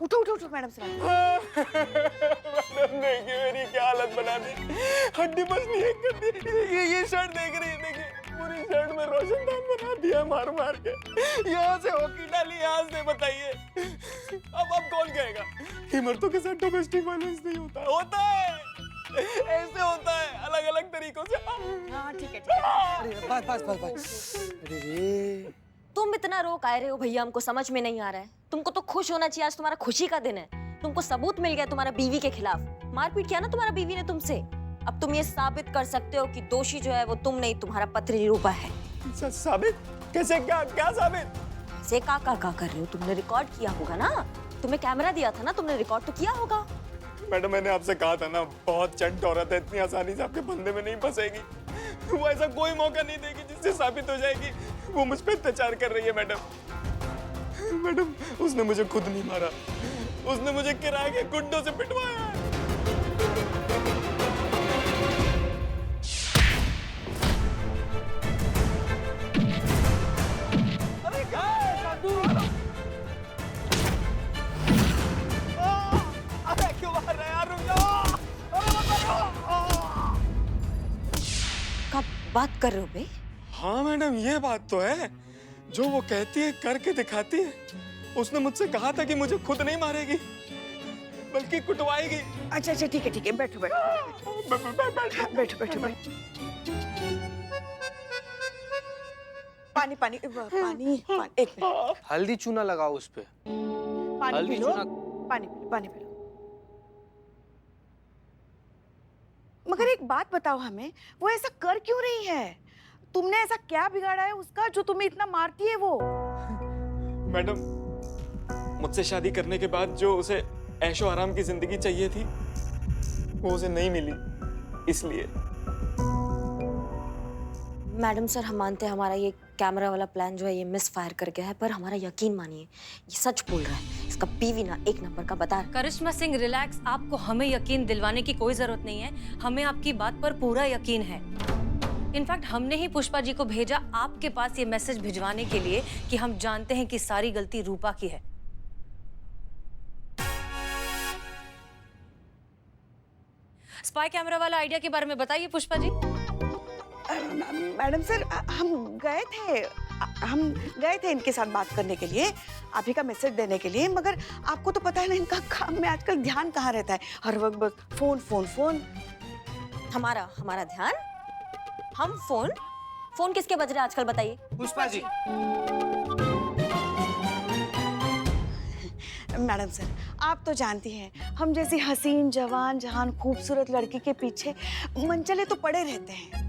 उठो उठो उठो मैडम से बात मैडम देखिए मेरी क्या हालत बना दी, हड्डी बसनी एक कर दी। ये शर्ट देख रही है, देखिए पूरी शर्ट में रोशनदान बना दिया मार मार के। यहाँ से हॉकी डाली, यहाँ से बताइए अब कौन कहेगा इमरतों के साथ डोमेस्टिक वायलेंस नहीं होता? होता है, ऐसे होता है अलग अलग तरीकों से। हाँ ठीक है। अरे बस। अरे रे तुम इतना रो काहे रहे हो भैया? हमको समझ में नहीं आ रहा है। तुमको तो खुश होना चाहिए, आज तुम्हारा खुशी का दिन है। तुमको सबूत मिल गया तुम्हारा बीवी के खिलाफ। मारपीट किया ना तुम्हारा बीवी ने तुमसे। अब तुम ये साबित कर सकते हो कि दोषी जो है वो तुम नहीं, तुम्हारा पति निरूपा है। साबित कैसे? क्या साबित? ऐसे का कर रहे हो? तुमने रिकॉर्ड किया होगा ना, तुम्हें कैमरा दिया था ना, तुमने रिकॉर्ड तो किया होगा। मैडम मैंने आपसे कहा था ना, बहुत चंट औरत है, इतनी आसानी से आपके फंदे में नहीं फंसेगी। वो ऐसा कोई मौका नहीं देगी जिससे साबित हो जाएगी वो मुझ पे अत्याचार कर रही है। मैडम उसने मुझे खुद नहीं मारा, उसने मुझे किराए के गुंडों से पिटवाया है। अरे क्या है साधु? अरे क्यों मार रहे यार? रुक जाओ। अरे बताओ। कब बात कर रहे हो बे? हाँ मैडम ये बात तो है, जो वो कहती है करके दिखाती है। उसने मुझसे कहा था कि मुझे खुद नहीं मारेगी बल्कि कुटवाएगी। अच्छा ठीक है बैठो पानी एक मिनट। हल्दी चूना लगाओ उस पे। पानी हल्दी पी लो, चूना। पानी पी लो। मगर एक बात बताओ हमें, वो ऐसा कर क्यों रही है? तुमने ऐसा क्या बिगाड़ा है उसका जो तुम्हें इतना मारती है वो? मैडम मुझसे शादी करने के बाद जो उसे ऐशो आराम की जिंदगी चाहिए थी वो उसे नहीं मिली, इसलिए। मैडम सर, हम मानते हैं हमारा ये कैमरा वाला प्लान जो है ये मिस फायर कर गया है, पर हमारा यकीन मानिए ये सच बोल रहा है। इसका बीवी ना एक नंबर का बता। करिश्मा सिंह रिलैक्स, आपको हमें यकीन दिलवाने की कोई जरूरत नहीं है। हमें आपकी बात पर पूरा यकीन है। इनफैक्ट हमने ही पुष्पा जी को भेजा आपके पास ये मैसेज भिजवाने के लिए कि हम जानते हैं कि सारी गलती रूपा की है। स्पाई कैमरा वाला आइडिया के बारे में बताइए पुष्पा जी। मैडम सर, हम गए थे इनके साथ बात करने के लिए, आप ही का मैसेज देने के लिए। मगर आपको तो पता है ना इनका काम में आजकल ध्यान कहाँ रहता है, हर वक्त बस फोन। हमारा ध्यान, हम फोन किसके बज रहे हैं आजकल बताइए? पुष्पा जी। मैडम सर, आप तो जानती हैं हम जैसी हसीन जवान जहान खूबसूरत लड़की के पीछे मनचले तो पड़े रहते हैं।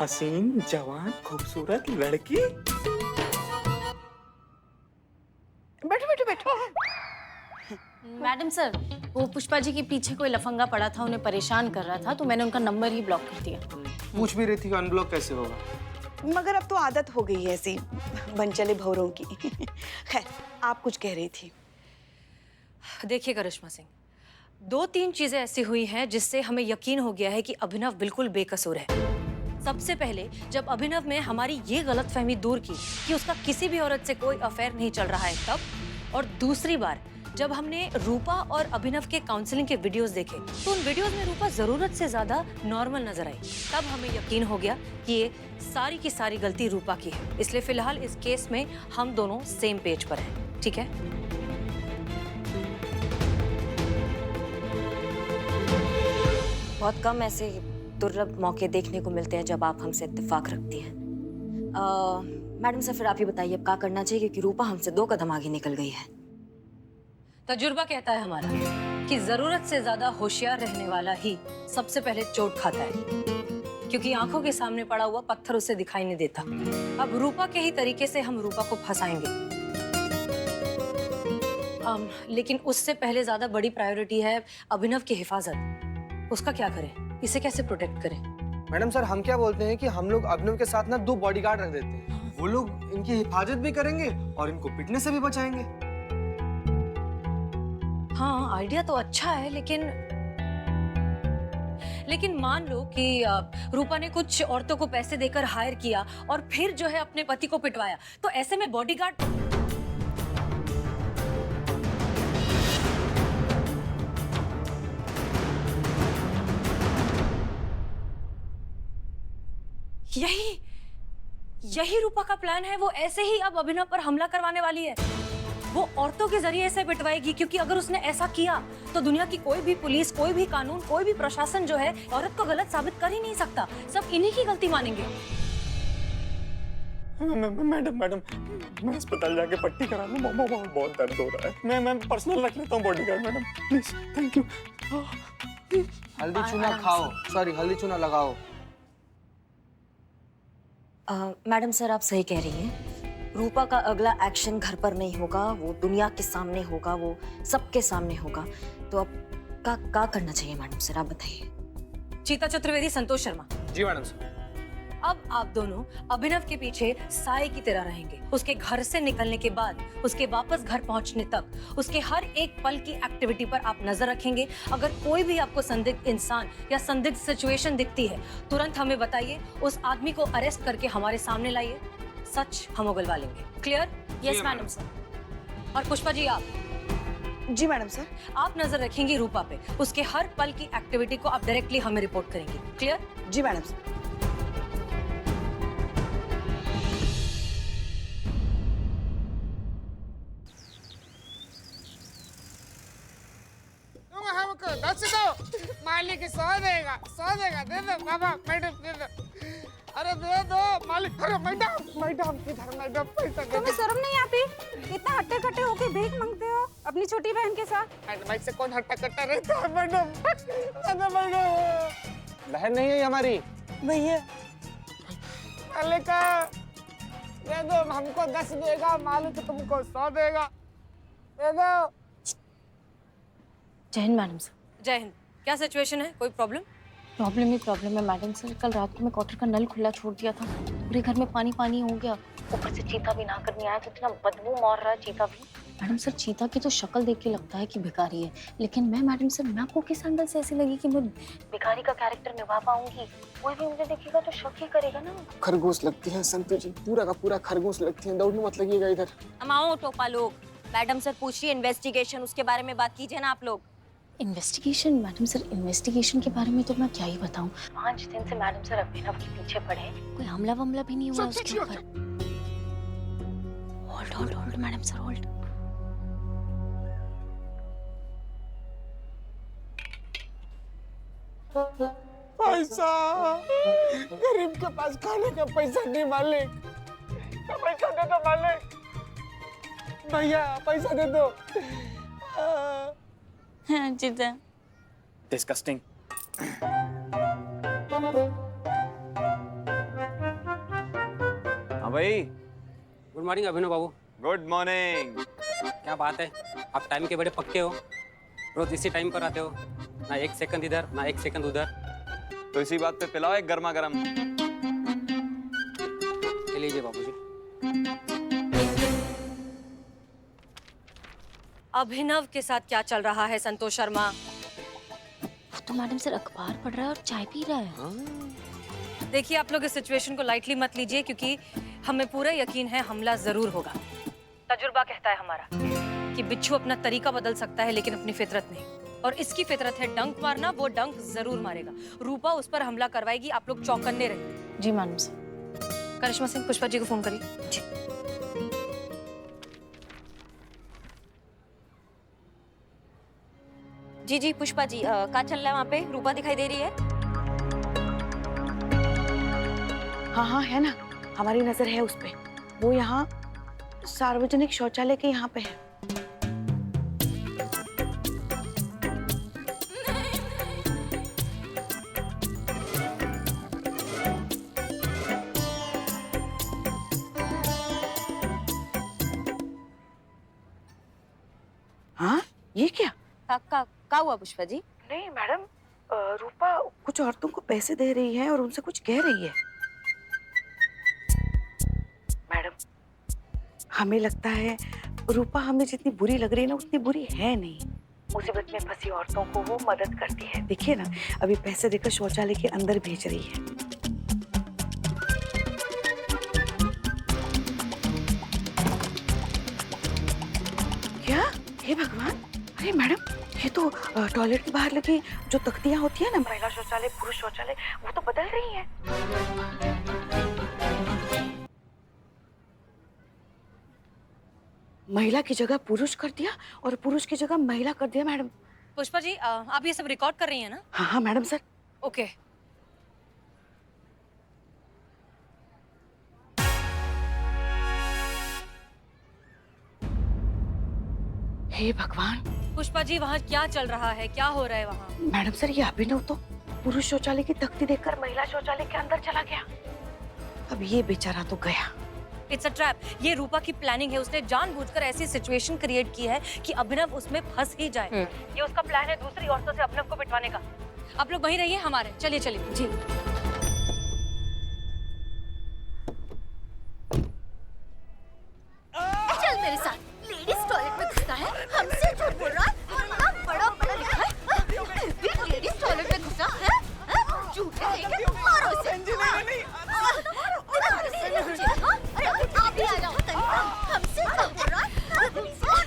हसीन जवान खूबसूरत लड़की। बैठो। मैडम सर, वो पुष्पा जी के पीछे कोई लफंगा पड़ा था, उन्हें परेशान कर रहा था, तो मैंने उनका नंबर ही ब्लॉक कर दिया। पूछ भी रही थी कि अनब्लॉक कैसे होगा। मगर अब तो आदत हो गई है ऐसी मनचले भौरों की। खैर, आप कुछ कह रही थी। देखिए करिश्मा सिंह, 2-3 चीजें ऐसी हुई हैं जिससे हमें यकीन हो गया है कि अभिनव बिल्कुल बेकसूर है। सबसे पहले जब अभिनव ने हमारी ये गलतफहमी दूर की कि उसका किसी भी औरत से कोई अफेयर नहीं चल रहा है तब, और दूसरी बार जब हमने रूपा और अभिनव के काउंसलिंग के वीडियोस देखे तो उन वीडियोस में रूपा जरूरत से ज्यादा नॉर्मल नजर आई। तब हमें यकीन हो गया कि ये सारी की सारी गलती रूपा की है। इसलिए फिलहाल इस केस में हम दोनों सेम पेज पर हैं, ठीक है? बहुत कम ऐसे दुर्लभ मौके देखने को मिलते हैं जब आप हमसे इत्तेफाक रखती हैं। मैडम सर, फिर आप ही बताइए अब क्या करना चाहिए, क्योंकि रूपा हमसे 2 कदम आगे निकल गई है। तजुर्बा कहता है हमारा कि जरूरत से ज्यादा होशियार रहने वाला ही सबसे पहले चोट खाता है, क्योंकि आंखों के सामने पड़ा हुआ पत्थर उसे दिखाई नहीं देता। अब रूपा के ही तरीके से हम रूपा को फंसाएंगे। लेकिन उससे पहले ज्यादा बड़ी प्रायोरिटी है अभिनव की हिफाजत। उसका क्या करें, इसे कैसे प्रोटेक्ट करें? मैडम सर, हम क्या बोलते हैं कि हम लोग अभिनव के साथ ना 2 बॉडीगार्ड रख देते हैं। वो लोग इनकी हिफाजत भी करेंगे और इनको पिटने से भी बचाएंगे। हाँ, आइडिया तो अच्छा है, लेकिन मान लो कि रूपा ने कुछ औरतों को पैसे देकर हायर किया और फिर जो है अपने पति को पिटवाया, तो ऐसे में बॉडीगार्ड यही रूपा का प्लान है। वो ऐसे ही अब अभिनव पर हमला करवाने वाली है। वो औरतों के जरिए ऐसे पिटवाएगी, क्योंकि अगर उसने ऐसा किया तो दुनिया की कोई भी पुलिस, कोई भी कानून, कोई भी प्रशासन जो है औरत को गलत साबित कर ही नहीं सकता। सब इन्हीं की गलती मानेंगे। मैडम मैं अस्पताल जाके पट्टी करा लूं, बहुत दर्द हो रहा है। मैं पर्सनल रख लेता हूँ bodyguard madam, please, thank you. हल्दी चूना खाओ, सॉरी हल्दी चूना लगाओ। मैडम सर, आप सही कह रही हैं। रूपा का अगला एक्शन घर पर नहीं होगा, वो दुनिया के सामने होगा, वो सबके सामने होगा। तो अब क्या करना चाहिए मैडम सर, आप बताइए। चीता चतुर्वेदी, संतोष शर्मा। जी मैडम सर। अब आप दोनों अभिनव के पीछे साए की तरह रहेंगे। उसके घर से निकलने के बाद, उसके वापस घर पहुंचने तक, उसके हर एक पल की एक्टिविटी पर आप नजर रखेंगे। अगर कोई भी आपको संदिग्ध इंसान या संदिग्ध सिचुएशन दिखती है, तुरंत हमें बताइए। उस आदमी को अरेस्ट करके हमारे सामने लाइए। सच हम उगलवा लेंगे। क्लियर? Yes madam sir. और पुष्पा जी, आप जी मैडम सर। आप नजर रखेंगी रूपा पे। उसके हर पल की एक्टिविटी को आप डायरेक्टली हमें रिपोर्ट करेंगे। क्लियर? जी मैडम सर। तुम हमको 10 दो, मालिक 100 देगा, 100 देगा। दे दो बाबा, मैडम दे दो। अरे दे दो मालिक। अरे मैडम किधर मैडम, पैसा दे तुम्हें दो। शर्म नहीं आती? इतना हट्टे कट्टे होके भीख मांगते हो अपनी छोटी बहन के साथ। मैडम ऐसे कौन हट्टा कट्टा रहता है मैडम? मैडम बहन नहीं है हमारी। भैया मालिक दे दो, हमको 10 देगा, मालिक तुमको 100 देगा। दे दो। जय हिंद मैडम सर। जय हिंद। क्या सिचुएशन है? कोई प्रॉब्लम? प्रॉब्लम ही प्रॉब्लम है मैडम सर। कल रात को मैं क्वार्टर का नल खुला छोड़ दिया था, पूरे घर में पानी पानी हो गया। ऊपर से चीता भी ना करने आया तो इतना बदबू मार रहा है चीता भी। मैडम सर, चीता की तो शक्ल देख के लगता है कि भिखारी है, लेकिन मैं मैडम सर, मैं आपको किस एंगल से ऐसी लगी कि मैं भिखारी का कैरेक्टर निभा पाऊंगी? कोई भी मुझे देखेगा तो शक ही करेगा ना। खरगोश लगती है संतु जी, पूरा का पूरा खरगोश लगती है। दौड़ने मत लगिएगा इधर। अमाओ टोपा लोग। मैडम सर पूछ रही है इन्वेस्टिगेशन, उसके बारे में बात कीजिए ना आप लोग। इन्वेस्टिगेशन? मैडम सर, इन्वेस्टिगेशन के बारे में तो मैं क्या ही बताऊं। 5 दिन से मैडम सर अभिनव के पीछे पड़े, कोई हमला वमला भी नहीं हुआ उसके ऊपर। Hold hold hold madam sir, hold. पैसा, गरीब के पास खाने का पैसा नहीं मालिक। पैसा दे दो मालिक। भैया पैसा दे दो। चीता डिस्गस्टिंग। हाँ भाई। गुड मॉर्निंग अभिनव बाबू। Good morning. क्या बात है, आप टाइम के बड़े पक्के हो। रोज इसी टाइम पर आते हो, ना 1 सेकंड इधर ना 1 सेकंड उधर। तो इसी बात पे पिलाओ एक गर्मा गर्म। ले लीजिए बाबूजी। अभिनव के साथ क्या चल रहा है संतोष शर्मा? वो तो मैडम सर अखबार पढ़ रहा है और चाय पी रहा है। देखिए, आप लोग इस सिचुएशन को लाइटली मत लीजिए, क्योंकि हमें पूरा यकीन है हमला जरूर होगा। तजुर्बा कहता है हमारा कि बिच्छू अपना तरीका बदल सकता है लेकिन अपनी फितरत नहीं, और इसकी फितरत है डंक मारना। वो डंक जरूर मारेगा। रूपा उस पर हमला करवाएगी। आप लोग चौकन्ने रहिए। जी मैडम सर। करिश्मा सिंह, पुष्पा जी को फोन करिए। जी। जी जी पुष्पा जी, क्या चल रहा है वहाँ पे? रूपा दिखाई दे रही है? हाँ हाँ है ना, हमारी नजर है उस पे। वो यहाँ सार्वजनिक शौचालय के यहाँ पे है। हाँ ये क्या? का हुआ पुष्पा जी? नहीं मैडम, रूपा कुछ औरतों को पैसे दे रही है और उनसे कुछ कह रही है। मैडम, हमें लगता है रूपा हमें जितनी बुरी लग रही है ना, उतनी बुरी है नहीं। मुसीबत में फंसी औरतों को वो मदद करती है। देखिए ना, अभी पैसे देकर शौचालय के अंदर भेज रही है। क्या? हे भगवान! अरे मैडम, ये तो टॉयलेट के बाहर लगी जो तख्तियां होती है ना, महिला शौचालय, पुरुष शौचालय, वो तो बदल रही है। महिला की जगह पुरुष कर दिया और पुरुष की जगह महिला कर दिया मैडम। पुष्पा जी, आप ये सब रिकॉर्ड कर रही हैं ना? हाँ हाँ मैडम सर। ओके। हे भगवान! पुष्पा जी, वहाँ क्या चल रहा है, क्या हो रहा है वहाँ? मैडम सर, ये अभिनव तो पुरुष शौचालय की तख्ती देखकर महिला शौचालय के अंदर चला गया। अब ये बेचारा तो गया। It's a trap. ये रूपा की प्लानिंग है। उसने जानबूझकर ऐसी सिचुएशन क्रिएट की है कि अभिनव उसमें फंस ही जाए। ये उसका प्लान है दूसरी औरतों से अभिनव को पिटवाने का। आप लोग वहीं रहिए हमारे। चलिए चलिए जी। चल मेरे साथ। लेडीज टॉयलेट में घुसता है, हमसे झूठ बोल रहा है और इतना बड़ा बड़ा लिखा है। फिर लेडीज टॉयलेट में घुसा है, झूठे लेके मारो इसे। अरे आप भी आ जाओ। हमसे झूठ बोल रहा है, और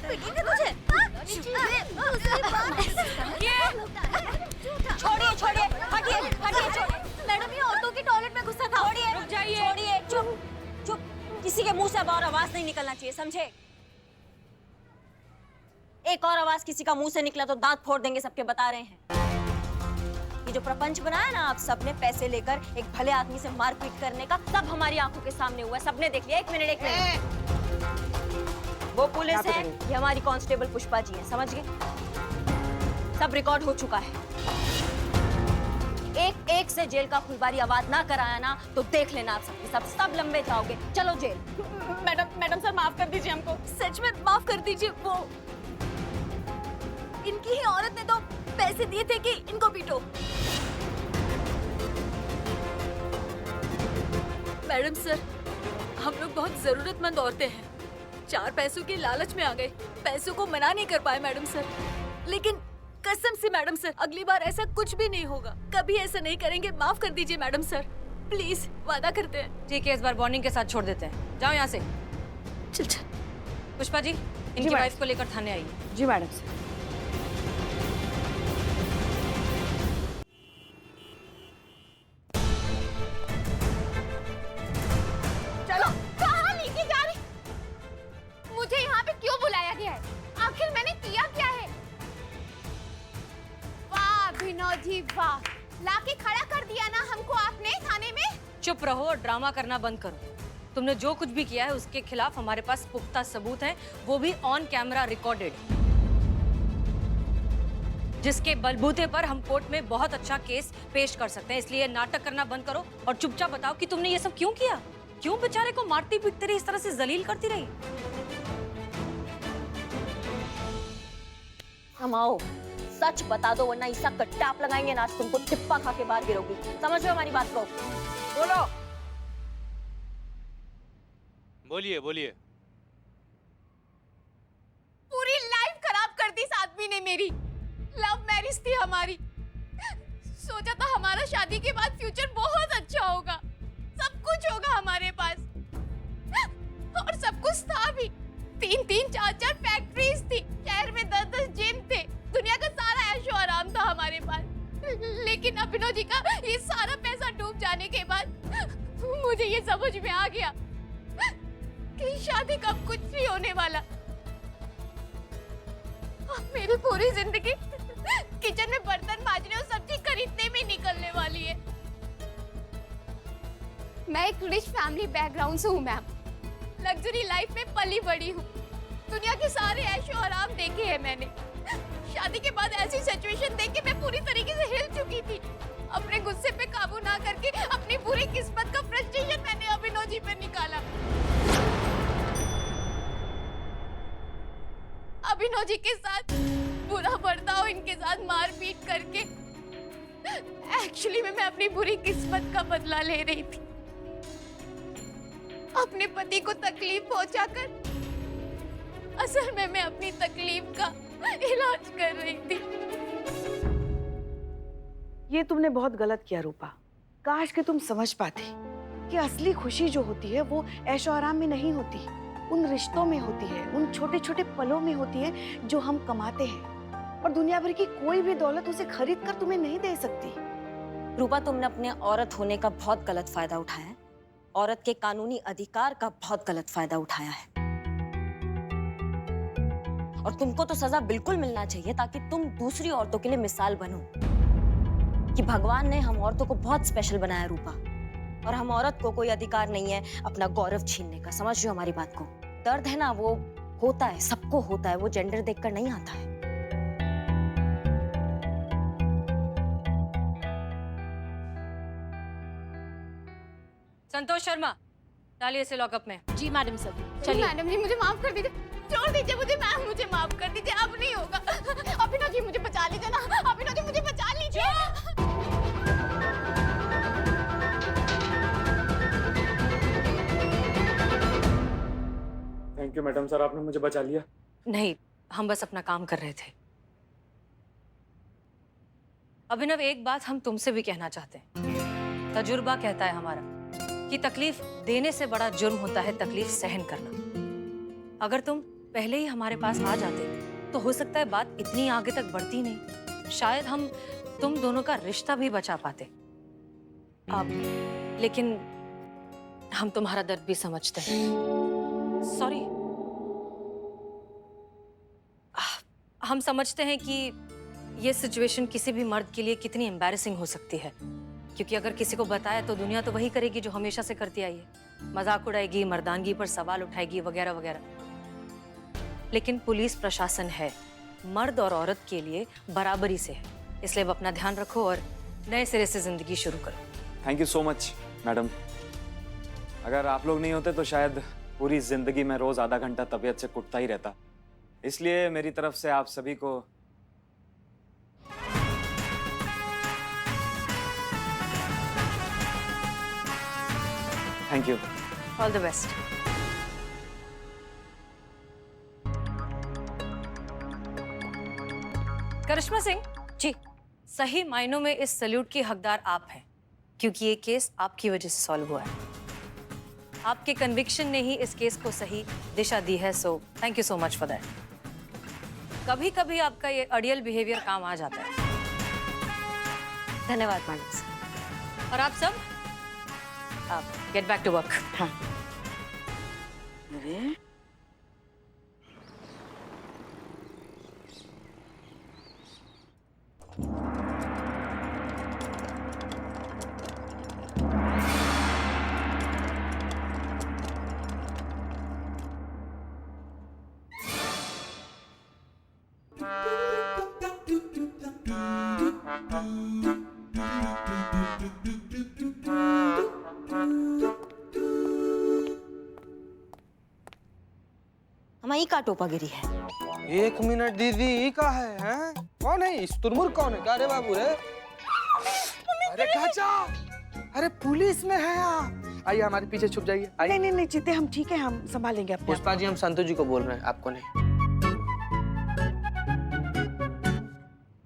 पिटेंगे तुझे। छोड़िए छोड़िए, हटिए हटिए, छोड़िए। मैडम, ये औरतों की टॉयलेट में घुसा था। छोड़िए, रुक जाइए, छोड़िए, चुप चुप। किसी के मुंह से अब और आवाज नहीं निकलना चाहिए, समझे? एक और आवाज किसी का मुंह से निकला तो दांत फोड़ देंगे, सबके बता रहे हैं। ये जो प्रपंच बनाया ना आप सबने पैसे लेकर एक भले आदमी से मारपीट करने का, सब हमारी आंखों के सामने हुआ है, सबने देख लिया। एक मिनट। वो पुलिस है, ये हमारी कांस्टेबल पुष्पा जी है, समझ गए? सब रिकॉर्ड हो चुका है। एक एक से जेल का खुलबारी आवाज ना कराया ना तो देख लेना आप सबकी सब लंबे जाओगे। चलो जेल। मैडम सर, माफ कर दीजिए हमको। सच में माफ कर दीजिए। वो इनकी ही औरत ने तो पैसे दिए थे कि इनको पीटो। मैडम सर, हम लोग बहुत जरूरतमंद औरतें हैं। 4 पैसों के लालच में आ गए, पैसों को मना नहीं कर पाए मैडम सर। लेकिन कसम से मैडम सर, अगली बार ऐसा कुछ भी नहीं होगा। कभी ऐसा नहीं करेंगे। माफ कर दीजिए मैडम सर, प्लीज, वादा करते हैं। ठीक है, इस बार वार्निंग के साथ छोड़ देते हैं। जाओ यहाँ से। चल। पुष्पा जी, इनकी मैडम। वाइफ को लेकर थाने आइए। जी मैडम सर। चलो। कहाँ लेके जा रही? मुझे यहाँ पे क्यों बुलाया गया है? आखिर मैंने किया क्या है? वाह विनोद जी वाह, लाके खड़ा कर दिया ना हमको आपने थाने में। चुप रहो और ड्रामा करना बंद करो। तुमने जो कुछ भी किया है उसके खिलाफ हमारे पास पुख्ता सबूत हैं, वो भी ऑन कैमरा रिकॉर्डेड, जिसके बलबूते पर हम कोर्ट में बहुत अच्छा केस पेश कर सकते हैं। इसलिए नाटक करना बंद करो और चुपचाप बताओ कि तुमने ये सब क्यों किया? क्यों बेचारे को मारती पीटती रही, इस तरह से जलील करती रही? हम आओ, सच बता दो वरना ईसा का टाप लगाएंगे ना, आज तुमको टिप्पा खा के बाहर गिरोगी। समझ लो हमारी बात को। बोलो। बोलिए बोलिए। पूरी लाइफ खराब कर दी इस आदमी ने मेरी। लव मैरिज थी हमारी। सोचा था हमारा शादी के बाद फ्यूचर बहुत अच्छा होगा, सब कुछ होगा हमारे पास, और सब कुछ था भी। 3-3, 4-4 फैक्ट्रीज थी, शहर में 10-10 जिम थे, दुनिया का सारा ऐशो आराम था हमारे पास। लेकिन अभिनव जी का ये सारा पैसा डूब जाने के बाद मुझे ये समझ में आ गया कि शादी कब कुछ नहीं होने वाला। अब मेरी पूरी जिंदगी किचन में बर्तन मांजने और सब्जी खरीदने में निकलने वाली है। मैं एक रिच फैमिली बैकग्राउंड से हूँ मैम, लग्जरी लाइफ में पली बड़ी हूँ, दुनिया के सारे ऐशो आराम देखे हैं मैंने। शादी के बाद ऐसी सिचुएशन देख के मैं पूरी तरीके से हिल चुकी थी। अपने गुस्से पे काबू ना करके अपनी पूरी किस्मत का फ्रस्ट्रेशन मैंने अभिनव जी पे निकाला। अभिनव जी के साथ बुरा बर्ताव, इनके साथ मारपीट करके एक्चुअली मैं अपनी बुरी किस्मत का बदला ले रही थी। अपने पति को तकलीफ पहुंचाकर असल में मैं अपनी तकलीफ का इलाज कर रही थी। ये तुमने बहुत गलत किया रूपा। काश कि तुम समझ पाती कि असली खुशी जो होती है वो ऐशो आराम में नहीं होती, उन रिश्तों में होती है, उन छोटे छोटे पलों में होती है जो हम कमाते हैं। और दुनिया भर की कोई भी दौलत उसे खरीद कर तुम्हें नहीं दे सकती। रूपा, तुमने अपने औरत होने का बहुत गलत फायदा उठाया है। औरत के कानूनी अधिकार का बहुत गलत फायदा उठाया है। और तुमको तो सजा बिल्कुल मिलना चाहिए ताकि तुम दूसरी औरतों के लिए मिसाल बनो कि भगवान ने हम औरतों को बहुत स्पेशल बनाया रूपा। और हम औरत को कोई अधिकार नहीं है अपना गौरव छीनने का। समझ रहे हो हमारी बात को? दर्द है ना, वो होता है, सबको होता है, वो जेंडर देखकर नहीं आता है। संतोष शर्मा, डालिए इसे लॉकअप में। जी मैडम सर। चलिए मैडम जी, मुझे माफ कर दीजिए, छोड़ दीजिए मुझे मैम, मुझे माफ कर दीजिए, अब नहीं होगा। अभिनव जी मुझे बचा लीजिए ना, अभिनव जी मुझे बचा लीजिए। थैंक यू मैडम सर, आपने मुझे बचा लिया। नहीं, हम बस अपना काम कर रहे थे। अभिनव, एक बात हम तुमसे भी कहना चाहते हैं। तजुर्बा कहता है हमारा कि तकलीफ देने से बड़ा जुर्म होता है तकलीफ सहन करना। अगर तुम पहले ही हमारे पास आ जाते तो हो सकता है बात इतनी आगे तक बढ़ती नहीं। शायद हम तुम दोनों का रिश्ता भी बचा पाते। अब लेकिन हम तुम्हारा दर्द भी समझते हैं। सॉरी। हम समझते हैं कि ये सिचुएशन किसी भी मर्द के लिए कितनी एम्बैरेसिंग हो सकती है, क्योंकि अगर किसी को बताया तो दुनिया तो वही करेगी जो हमेशा से करती आई है, मजाक उड़ाएगी, मर्दानगी पर सवाल उठाएगी वगैरह वगैरह। लेकिन पुलिस प्रशासन है, मर्द और औरत के लिए बराबरी से है, इसलिए अब अपना ध्यान रखो और नए सिरे से जिंदगी शुरू करो। Thank you so much madam. अगर आप लोग नहीं होते तो शायद पूरी जिंदगी में रोज आधा घंटा तबीयत से कुटता ही रहता। इसलिए मेरी तरफ से आप सभी को thank you. All the best. Karishma Singh ji, सही मायनों में इस सैल्यूट की हकदार आप हैं, क्योंकि ये केस आपकी वजह से सॉल्व हुआ है। आपके कन्विक्शन ने ही इस केस को सही दिशा दी है, so thank you so much for that. कभी कभी आपका ये अड़ियल बिहेवियर काम आ जाता है। धन्यवाद मैडम सर। और आप सब गेट बैक टू वर्क। हाँ। अरे हमारी का टोपा गिरी है। एक मिनट दीदी, ई का है हैं? कौन है इस तुरमुर? कौन है? क्या रे बाबू रे? अरे चाचा, अरे पुलिस में है आप। आइए हमारे पीछे छुप जाइए। नहीं नहीं नहीं जीते, हम ठीक है, हम संभालेंगे अपने आप। पुष्पा जी, हम संतोष जी को बोल रहे हैं, आपको नहीं।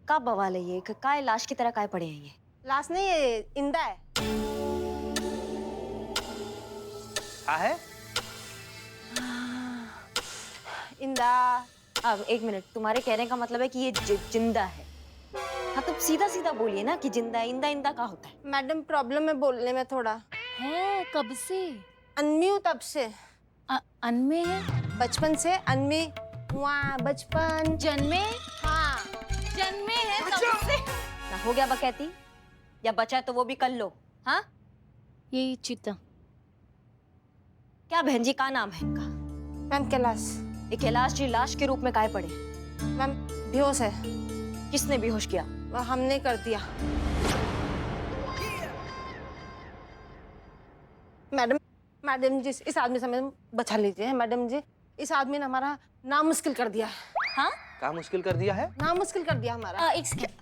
का बवाल है ये? काय लाश की तरह काय पड़े हैं ये? लाश नहीं है, इंदा है। क्या है? इंदा। अब एक मिनट, तुम्हारे कहने का मतलब है कि ये जिंदा है? हाँ तो सीधा सीधा बोलिए ना कि जिंदा है। इंदा इंदा का होता है? मैडम प्रॉब्लम है बोलने में थोड़ा। है कब से? अनमी हूँ तब से। अनमे है? बचपन से अनमी। वहाँ बचपन। जन्मे? हाँ। जन्मे है कब से? ना हो गया बकैती, या बचा है तो वो भी कर लो। हाँ, यही चीता। क्या बहन जी का नाम है इनका? मैम कैलाश। ये कैलाश जी लाश के रूप में काहे पड़े? मैम बेहोश है। किसने बेहोश किया? वह हमने कर दिया। मैडम, मैडम जी इस आदमी से हमें बचा लीजिए। मैडम जी, इस आदमी ने हमारा नाम मुश्किल कर दिया है। हाँ? क्या मुश्किल कर दिया है? नाम मुश्किल कर दिया हमारा।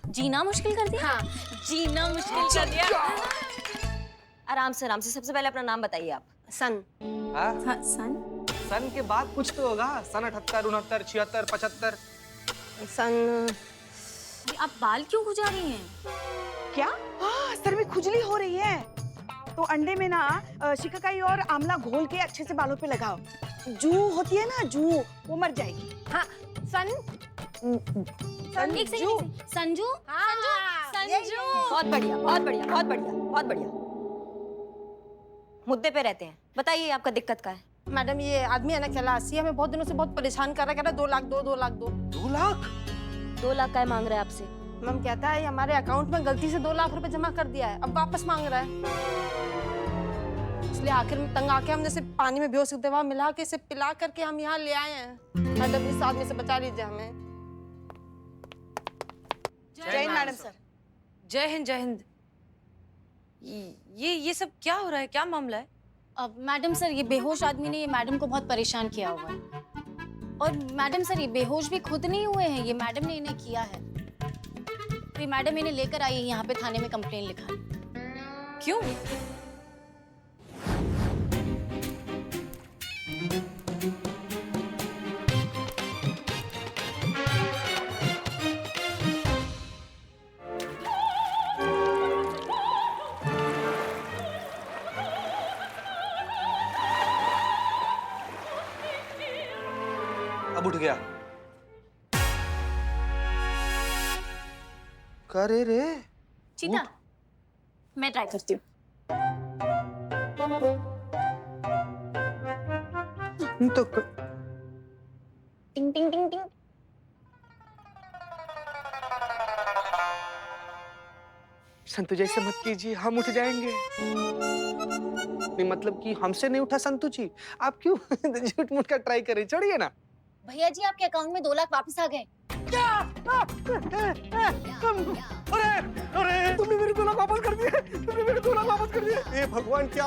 जीना मुश्किल कर दिया? हाँ। जीना मुश्किल कर दिया। आराम से आराम से, सबसे पहले अपना नाम बताइए आप। सन। हाँ? हाँ, सन। सन के बाद कुछ तो होगा। सन 78, 69, 76, 75। सन आप बाल क्यों खुजा रही हैं? क्या? हाँ, सर में खुजली हो रही है तो अंडे में ना शिकाकाई और आंवला घोल के अच्छे से बालों पे लगाओ। जू होती है ना, जू, वो मर जाएगी। हाँ सन एक सेकंड, संजू, संजू बहुत बढ़िया, बहुत बढ़िया, बहुत बढ़िया, बहुत बढ़िया। मुद्दे पे रहते हैं, बताइए आपका दिक्कत क्या है? मैडम ये आदमी है ना खलासी, हमें बहुत दिनों से बहुत परेशान कर रहा है, कह रहा है 2 लाख दो 2 लाख दो। 2 लाख? 2 लाख का मांग रहा है आपसे? मैम कहता है हमारे अकाउंट में गलती से 2 लाख रुपए जमा कर दिया है, अब वापस मांग रहा है। इसलिए आखिर में तंग आके हमने इसे पानी में बेहोश दवा मिला के इसे पिला करके हम यहाँ ले आए हैं। मैडम इस आदमी से बचा लीजिए हमें। जय हिंद मैडम सर। जय हिंद, जय हिंद। ये सब क्या हो रहा है? क्या मामला है? अब मैडम सर ये बेहोश आदमी ने ये मैडम को बहुत परेशान किया हुआ है। और मैडम सर ये बेहोश भी खुद नहीं हुए हैं, ये मैडम ने इन्हें किया है। फिर मैडम इन्हें लेकर आई है यहाँ पे थाने में कंप्लेन लिखा। क्यों? अब उठ गया। करे रे चीता, मैं ट्राई करती हूँ। तो टिंग टिंग टिंग टिंग। संतु जैसे मत कीजिए, हम उठ जाएंगे। नहीं मतलब कि हमसे नहीं उठा संतु जी, आप क्यों झूठ मूठ का ट्राई करें? चढ़िए ना। भैया जी आपके अकाउंट में 2 लाख वापस आ गए। अरे अरे तुमने मेरे 2 लाख वापस कर दिए, तुमने मेरे 2 लाख वापस कर दिए। हे भगवान क्या